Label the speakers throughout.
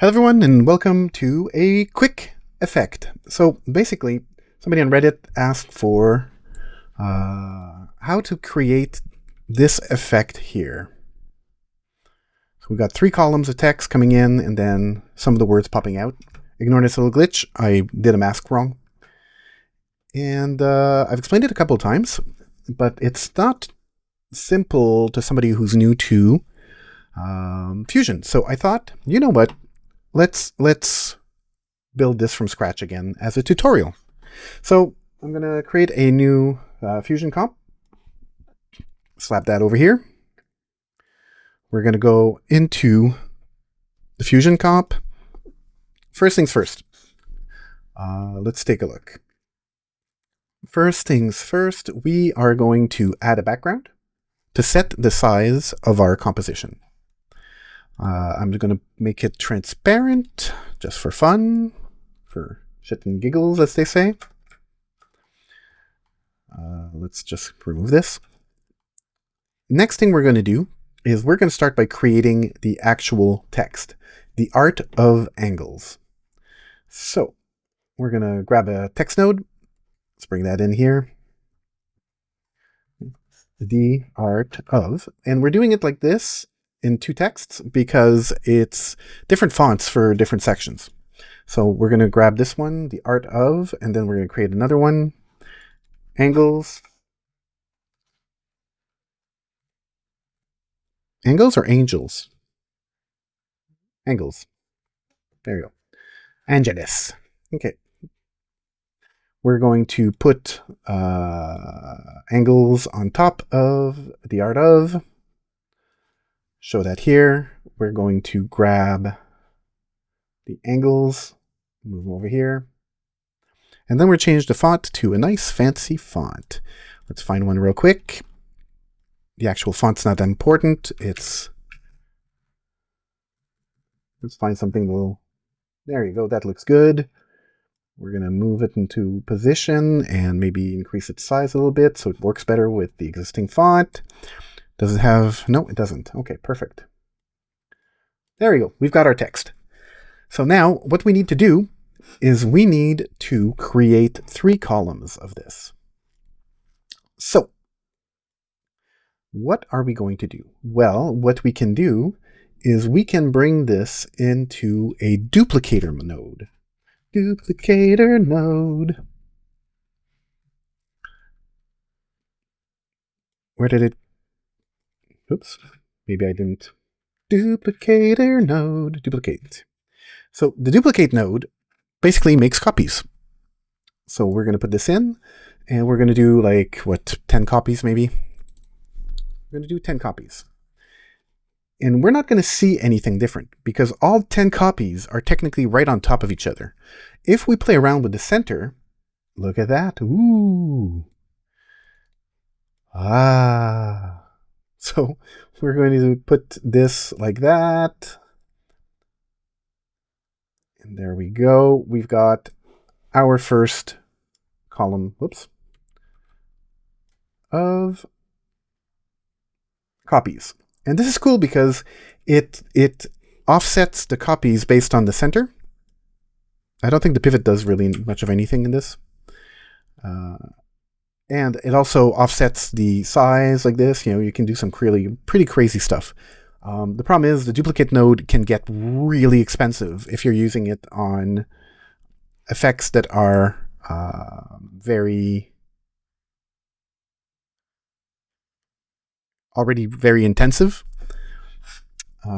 Speaker 1: Hello everyone and welcome to a quick effect. So basically somebody on Reddit asked for how to create this effect here. So we've got 3 columns of text coming in and then some of the words popping out. Ignore this little glitch, I did a mask wrong. And I've explained it a couple of times, but it's not simple to somebody who's new to Fusion. So I thought, you know what? Let's build this from scratch again as a tutorial. So I'm going to create a new Fusion comp. Slap that over here. We're going to go into the Fusion comp. First things first. Let's take a look. First things first, we are going to add a background to set the size of our composition. I'm going to make it transparent just for fun, for shit and giggles, as they say. Let's just remove this. Next thing we're going to do is we're going to start by creating the actual text, the art of angles. So we're going to grab a text node. Let's bring that in here. The art of, and we're doing it like this in 2 texts because it's different fonts for different sections. So we're going to grab this one, the art of, and then we're going to create another one, angles. Angles or angels? Angles. There you go. Angelus. Okay. We're going to put angles on top of the art of. Show that here. We're going to grab the angles, move them over here. And then we'll change the font to a nice fancy font. Let's find one real quick. The actual font's not that important. Let's find something little. There you go. That looks good. We're going to move it into position and maybe increase its size a little bit so it works better with the existing font. Does it have... No, it doesn't. Okay, perfect. There we go. We've got our text. So now what we need to do is we need to create 3 columns of this. So what are we going to do? Well, what we can do is we can bring this into a duplicator node. Duplicator node. Where did it... Oops, maybe I didn't. Duplicator node, duplicate. So the duplicate node basically makes copies. So we're going to put this in and we're going to do like, what, 10 copies maybe? We're going to do 10 copies. And we're not going to see anything different because all 10 copies are technically right on top of each other. If we play around with the center, look at that. Ooh. Ah. So we're going to put this like that. And there we go. We've got our first column, whoops, of copies. And this is cool because it offsets the copies based on the center. I don't think the pivot does really much of anything in this. And it also offsets the size like this. You know, you can do some pretty crazy stuff. The problem is the duplicate node can get really expensive if you're using it on effects that are already very intensive.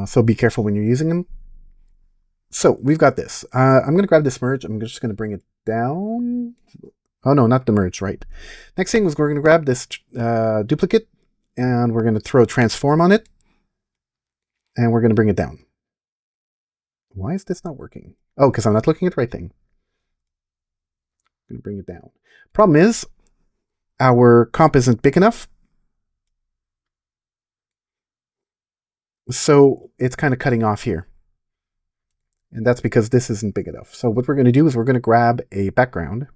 Speaker 1: So be careful when you're using them. So we've got this. I'm going to grab this merge. I'm just going to bring it down. Oh, no, not the merge, right. Next thing is we're going to grab this duplicate and we're going to throw transform on it. And we're going to bring it down. Why is this not working? Oh, because I'm not looking at the right thing. I'm going to bring it down. Problem is, our comp isn't big enough. So it's kind of cutting off here. And that's because this isn't big enough. So what we're going to do is we're going to grab a background.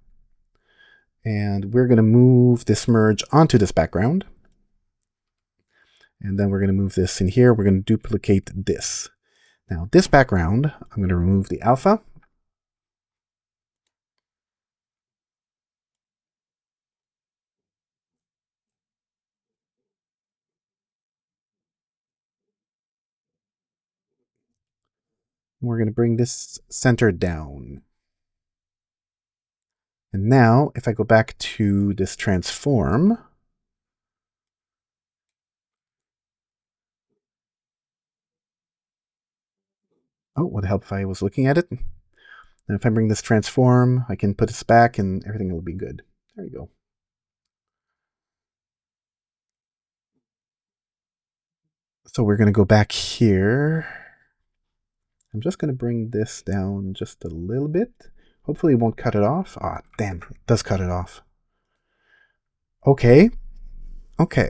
Speaker 1: And we're going to move this merge onto this background. And then we're going to move this in here. We're going to duplicate this. Now this background, I'm going to remove the alpha. We're going to bring this center down. And now if I go back to this transform, oh, would help if I was looking at it. And if I bring this transform, I can put this back and everything will be good. There you go. So we're going to go back here. I'm just going to bring this down just a little bit. Hopefully it won't cut it off. Ah, damn, it does cut it off. Okay. Okay.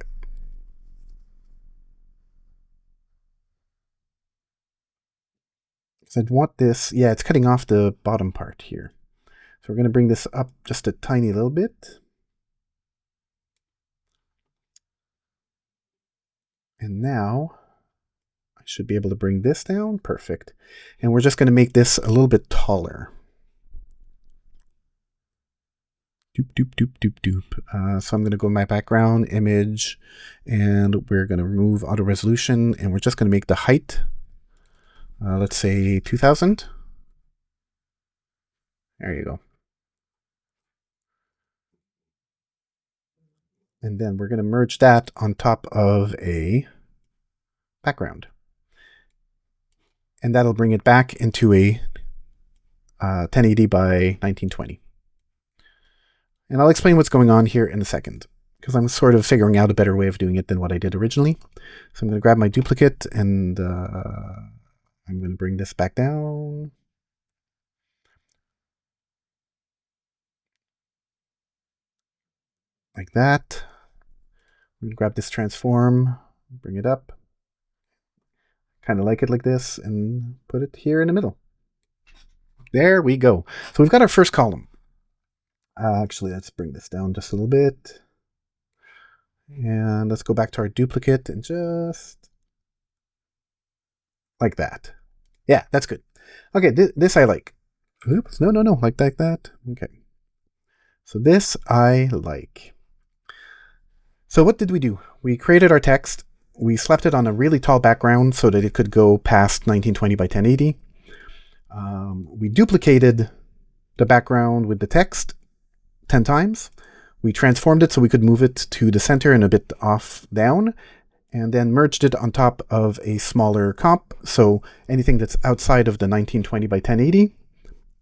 Speaker 1: So I'd want this, yeah, it's cutting off the bottom part here. So we're going to bring this up just a tiny little bit. And now I should be able to bring this down. Perfect. And we're just going to make this a little bit taller. Doop, doop, doop, doop, doop. So I'm going to go to my background image and we're going to remove auto resolution and we're just going to make the height, let's say 2000. There you go. And then we're going to merge that on top of a background. And that'll bring it back into a 1080 by 1920. And I'll explain what's going on here in a second, because I'm sort of figuring out a better way of doing it than what I did originally. So I'm going to grab my duplicate and I'm going to bring this back down. Like that. I'm going to grab this transform, bring it up. Kind of like it like this and put it here in the middle. There we go. So we've got our first column. Actually, let's bring this down just a little bit. And let's go back to our duplicate and just like that. Yeah, that's good. Okay, this I like. Oops, no, like that. Okay. So this I like. So what did we do? We created our text. We slapped it on a really tall background so that it could go past 1920 by 1080. We duplicated the background with the text 10 times. We transformed it so we could move it to the center and a bit off down, and then merged it on top of a smaller comp. So anything that's outside of the 1920 by 1080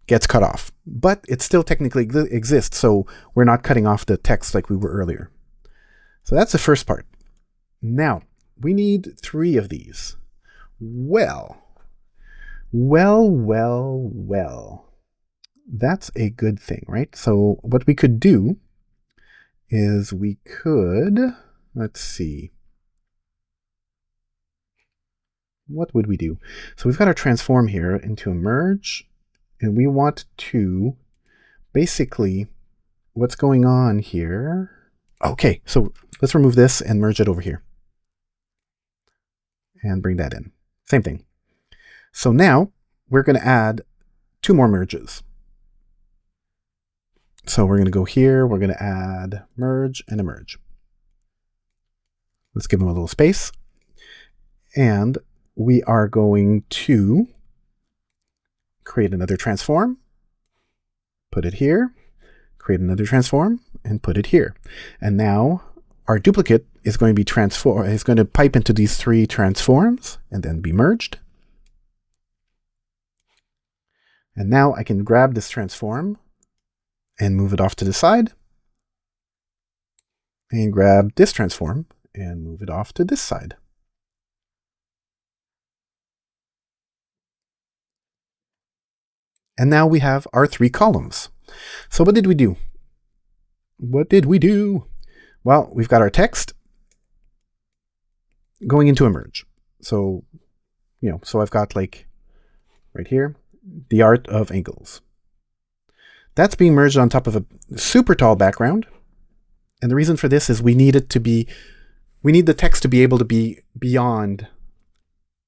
Speaker 1: gets cut off, but it still technically exists. So we're not cutting off the text like we were earlier. So that's the first part. Now we need 3 of these. Well. That's a good thing, right? So what we could do is we could, let's see. What would we do? So we've got our transform here into a merge, and we want to basically, what's going on here? Okay, so let's remove this and merge it over here. And bring that in. Same thing. So now we're going to add 2 more merges. So we're going to go here, we're going to add merge and a merge. Let's give them a little space. And we are going to create another transform, put it here, create another transform, and put it here. And now our duplicate is going to be is going to pipe into these 3 transforms and then be merged. And now I can grab this transform and move it off to the side, and grab this transform and move it off to this side. And now we have our 3 columns. So what did we do? Well, we've got our text going into a merge. So, so I've got like right here, the art of angles. That's being merged on top of a super tall background. And the reason for this is we need the text to be able to be beyond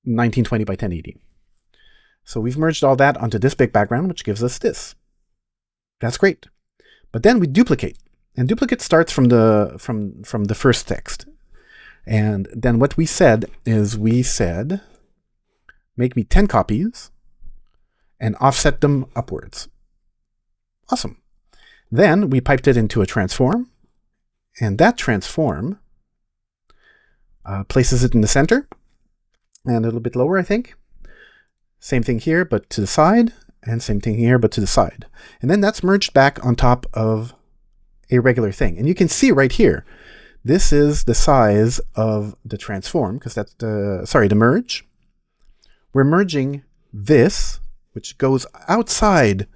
Speaker 1: 1920 by 1080. So we've merged all that onto this big background, which gives us this. That's great. But then we duplicate. And duplicate starts from the first text. And then what we said is we said, make me 10 copies and offset them upwards. Awesome. Then we piped it into a transform, and that transform places it in the center and a little bit lower, I think. Same thing here, but to the side, and same thing here, but to the side. And then that's merged back on top of a regular thing. And you can see right here, this is the size of the transform, because that's the merge. We're merging this, which goes outside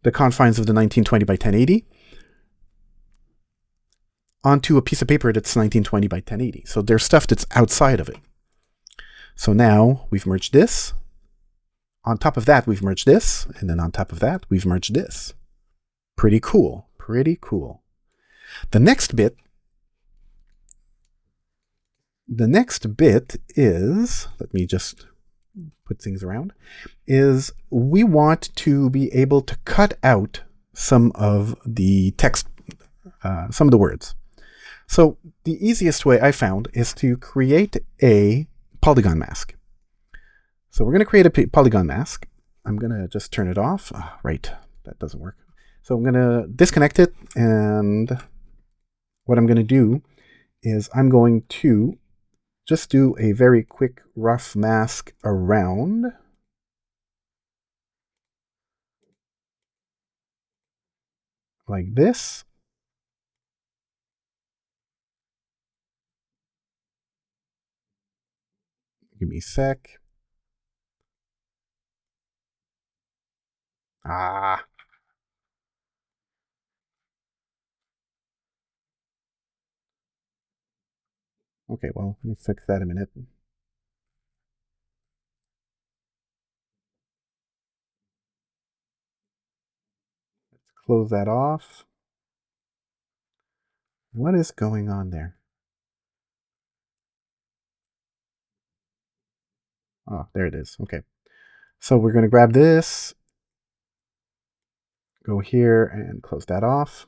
Speaker 1: the confines of the 1920 by 1080, onto a piece of paper that's 1920 by 1080. So there's stuff that's outside of it. So now we've merged this. On top of that, we've merged this. And then on top of that, we've merged this. Pretty cool. Pretty cool. The next bit is, let me just put things around, is we want to be able to cut out some of the text, some of the words. So the easiest way I found is to create a polygon mask. So we're going to create a polygon mask. I'm going to just turn it off. Right, that doesn't work. So I'm going to disconnect it, and what I'm going to do is I'm going to just do a very quick rough mask around. Like this. Give me a sec. Okay, well, let me fix that in a minute. Let's close that off. What is going on there? Oh, there it is. Okay. So we're going to grab this, go here and close that off.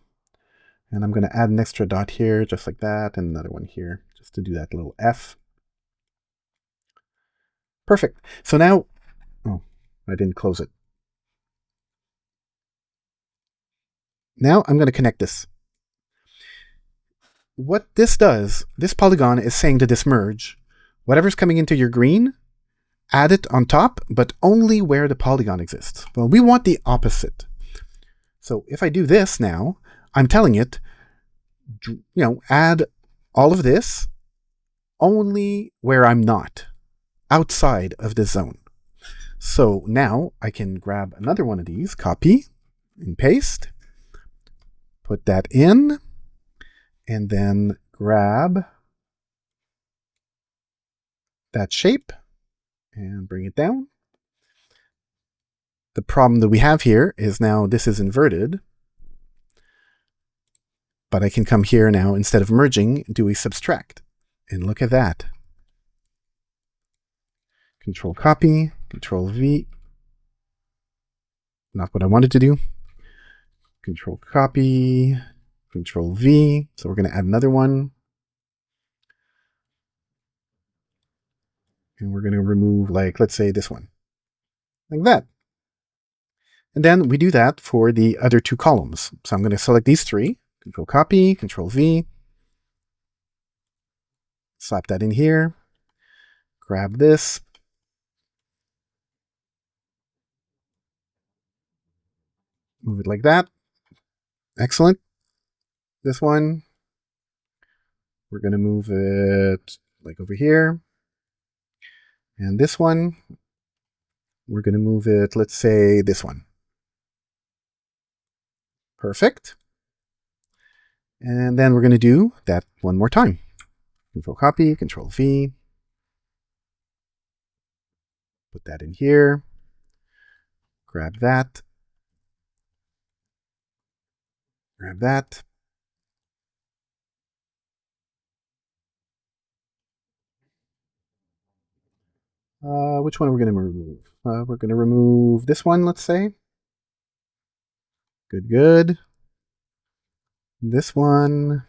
Speaker 1: And I'm going to add an extra dot here, just like that, and another one here, just to do that little F. Perfect. So now, oh, I didn't close it. Now I'm going to connect this. What this does, this polygon is saying to this merge, whatever's coming into your green, add it on top, but only where the polygon exists. Well, we want the opposite. So if I do this now, I'm telling it, add all of this only where I'm not, outside of this zone. So now I can grab another one of these, copy and paste, put that in, and then grab that shape and bring it down. The problem that we have here is now this is inverted, but I can come here now, instead of merging, do a subtract. And look at that. Control copy, Control V. Not what I wanted to do. Control copy, Control V. So we're going to add another one. And we're going to remove, like, let's say this one. Like that. And then we do that for the other two columns. So I'm going to select these three. Control copy, Control V. Slap that in here. Grab this. Move it like that. Excellent. This one, we're going to move it like over here. And this one, we're going to move it, let's say this one. Perfect. And then we're going to do that one more time. Control copy, Control V. Put that in here. Grab that. Grab that. Which one are we going to remove? We're going to remove this one, let's say. Good, good. This one.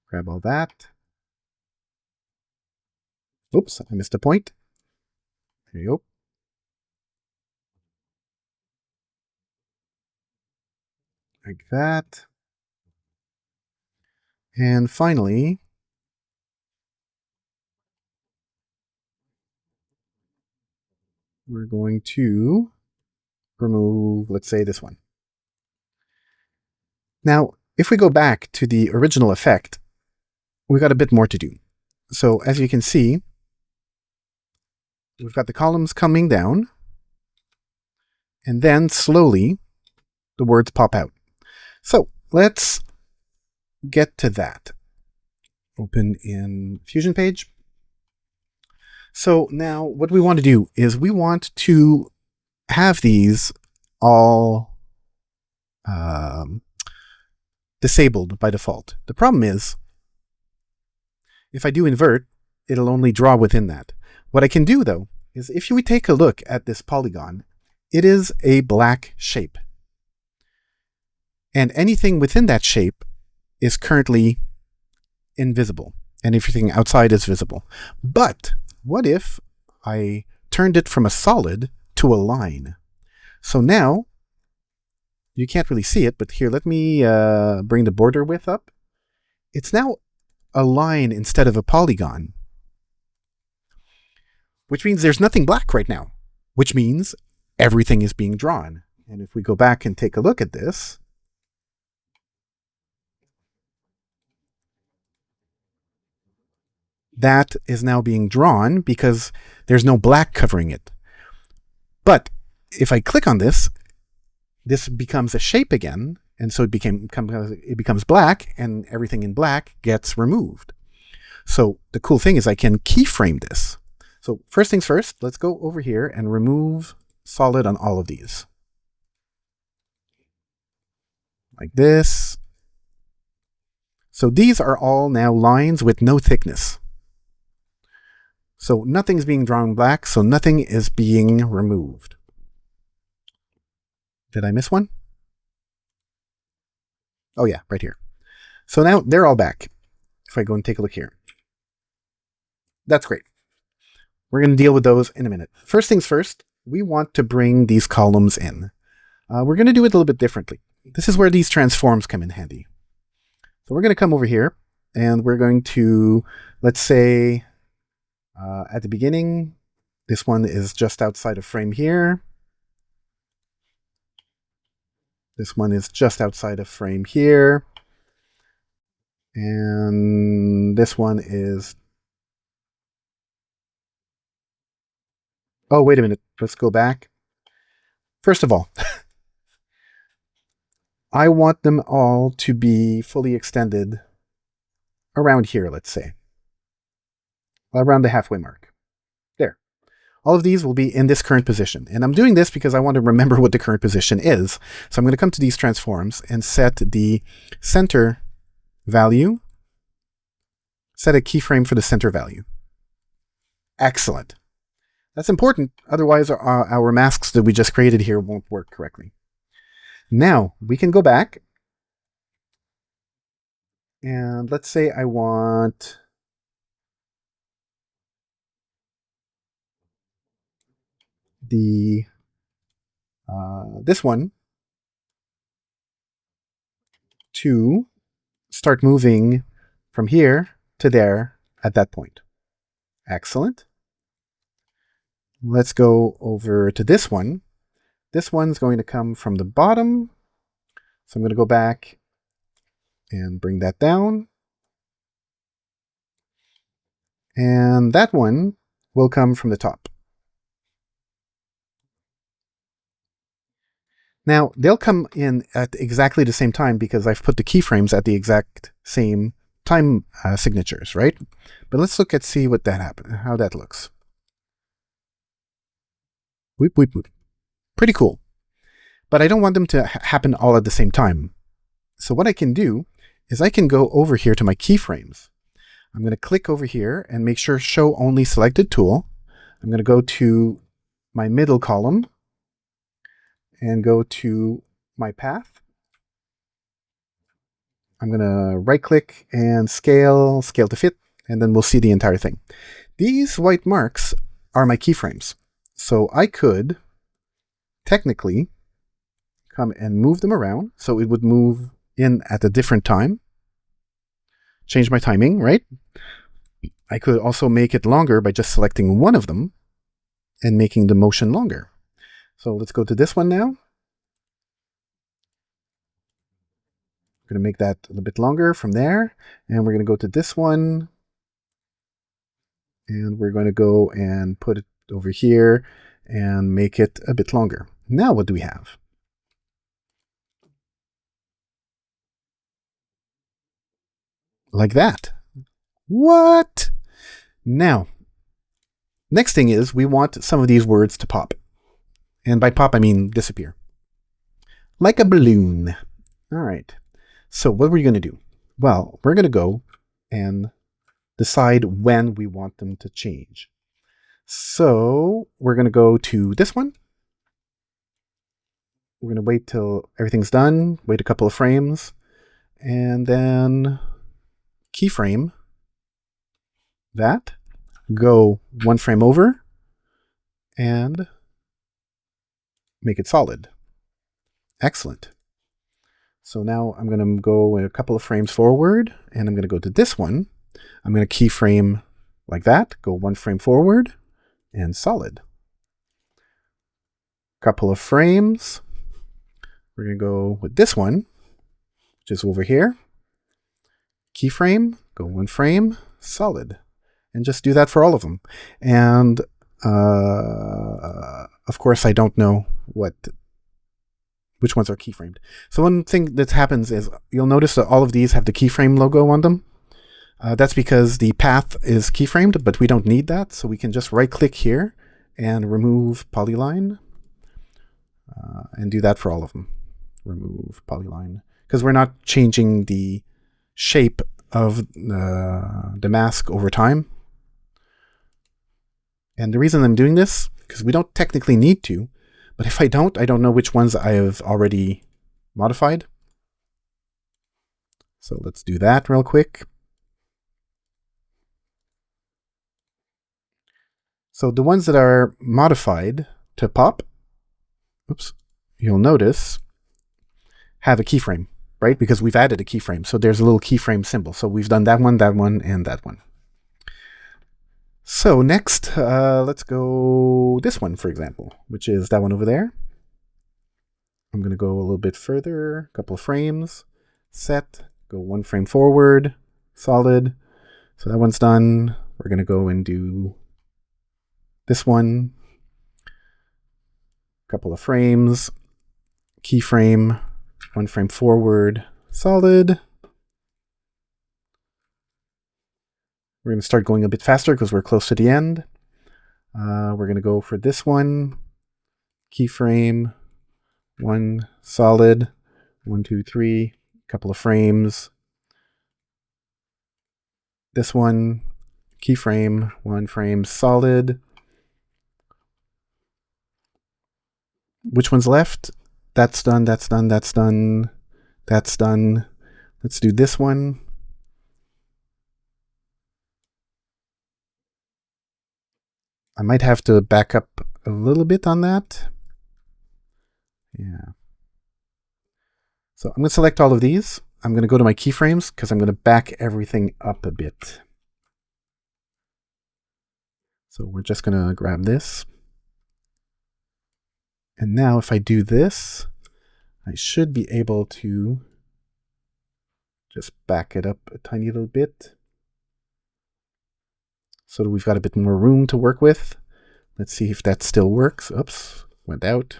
Speaker 1: Grab all that. Oops, I missed a point. There you go. Like that. And finally, we're going to remove, let's say, this one. Now, if we go back to the original effect, we've got a bit more to do. So as you can see, we've got the columns coming down, and then slowly the words pop out. So let's get to that. Open in Fusion page. So now what we want to do is we want to have these all disabled by default. The problem is, if I do invert, it'll only draw within that. What I can do, though, is if we take a look at this polygon, it is a black shape. And anything within that shape is currently invisible, and everything outside is visible. But what if I turned it from a solid to a line? So now, you can't really see it, but here, let me bring the border width up. It's now a line instead of a polygon, which means there's nothing black right now, which means everything is being drawn. And if we go back and take a look at this, that is now being drawn because there's no black covering it. But if I click on this, this becomes a shape again, and so it becomes black, and everything in black gets removed. So the cool thing is I can keyframe this. So first things first, let's go over here and remove solid on all of these. Like this. So these are all now lines with no thickness. So nothing's being drawn black, so nothing is being removed. Did I miss one? Oh yeah, right here. So now they're all back. If I go and take a look here. That's great. We're going to deal with those in a minute. First things first, we want to bring these columns in. We're going to do it a little bit differently. This is where these transforms come in handy. So we're going to come over here, and we're going to, let's say, at the beginning, this one is just outside of frame here. This one is just outside of frame here. And this one is... Oh, wait a minute. Let's go back. First of all, I want them all to be fully extended around here, let's say. Around the halfway mark. There. All of these will be in this current position. And I'm doing this because I want to remember what the current position is. So I'm going to come to these transforms and set the center value. Set a keyframe for the center value. Excellent. That's important. Otherwise, our masks that we just created here won't work correctly. Now, we can go back. And let's say I want... this one to start moving from here to there at that point. Excellent. Let's go over to this one. This one's going to come from the bottom. So I'm going to go back and bring that down. And that one will come from the top. Now, they'll come in at exactly the same time because I've put the keyframes at the exact same time signatures, right? But let's look at see what that happened, how that looks. Whoop, whoop, whoop. Pretty cool. But I don't want them to happen all at the same time. So what I can do is I can go over here to my keyframes. I'm going to click over here and make sure Show Only Selected Tool. I'm going to go to my middle column and go to my path. I'm going to right-click and scale to fit, and then we'll see the entire thing. These white marks are my keyframes. So I could technically come and move them around so it would move in at a different time. Change my timing, right? I could also make it longer by just selecting one of them and making the motion longer. So let's go to this one now. We're going to make that a little bit longer from there. And we're going to go to this one. And we're going to go and put it over here and make it a bit longer. Now what do we have? Like that. What? Now, next thing is we want some of these words to pop. And by pop, I mean disappear. Like a balloon. All right. So what are we going to do? Well, we're going to go and decide when we want them to change. So we're going to go to this one. We're going to wait till everything's done, wait a couple of frames, and then keyframe that, go one frame over, and make it solid. Excellent. So now I'm going to go a couple of frames forward, and I'm going to go to this one. I'm going to keyframe like that, go one frame forward, and solid. Couple of frames. We're going to go with this one, which is over here. Keyframe, go one frame, solid. And just do that for all of them. And of course, I don't know which ones are keyframed. So one thing that happens is you'll notice that all of these have the keyframe logo on them. That's because the path is keyframed, but we don't need that. So we can just right click here and remove polyline and do that for all of them. Remove polyline, because we're not changing the shape of the mask over time. And the reason I'm doing this, because we don't technically need to, but if I don't know which ones I have already modified. So let's do that real quick. So the ones that are modified to pop, oops, you'll notice have a keyframe, right? Because we've added a keyframe. So there's a little keyframe symbol. So we've done that one, and that one. So next, let's go this one, for example, which is that one over there. I'm going to go a little bit further, a couple of frames, set, go one frame forward, solid. So that one's done. We're going to go and do this one, couple of frames, keyframe, one frame forward, solid. We're going to start going a bit faster because we're close to the end. We're going to go for this one, keyframe, one, solid, 1, 2, 3, couple of frames. This one, keyframe, one frame, solid. Which one's left? That's done, that's done, that's done, that's done. Let's do this one. I might have to back up a little bit on that. Yeah. So I'm going to select all of these. I'm going to go to my keyframes because I'm going to back everything up a bit. So we're just going to grab this. And now if I do this, I should be able to just back it up a tiny little bit so that we've got a bit more room to work with. Let's see if that still works. Oops, went out.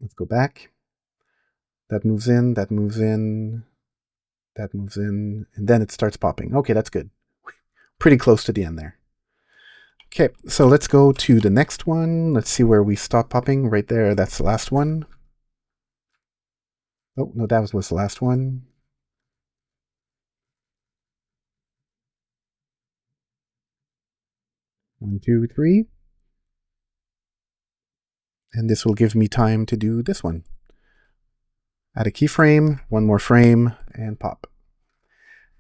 Speaker 1: Let's go back. That moves in, that moves in, that moves in, and then it starts popping. Okay, that's good. Pretty close to the end there. Okay, so let's go to the next one. Let's see where we stop popping. Right there, that's the last one. Oh, no, that was the last one. One, two, three. And this will give me time to do this one. Add a keyframe, one more frame, and pop.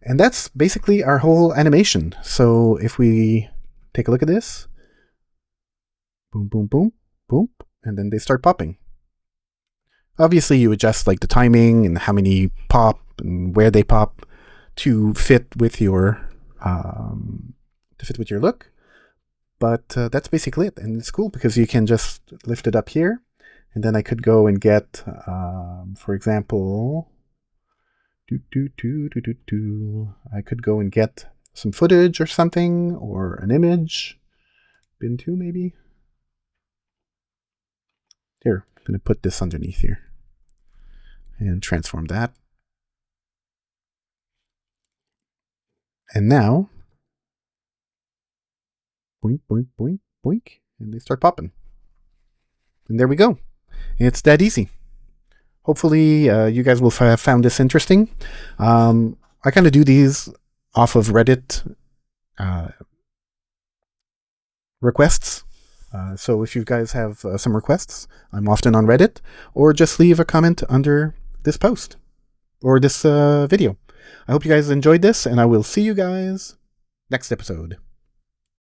Speaker 1: And that's basically our whole animation. So if we take a look at this, boom, boom, boom, boom, and then they start popping. Obviously, you adjust like the timing and how many pop and where they pop to fit with your look. But that's basically it, and it's cool because you can just lift it up here, and then I could go and get, for example, I could go and get some footage or something, or an image, bin 2 maybe. Here, I'm going to put this underneath here and transform that. And now, boink, boink, boink, boink, and they start popping. And there we go. It's that easy. Hopefully, you guys will have found this interesting. I kind of do these off of Reddit requests. So if you guys have some requests, I'm often on Reddit, or just leave a comment under this post or this video. I hope you guys enjoyed this, and I will see you guys next episode.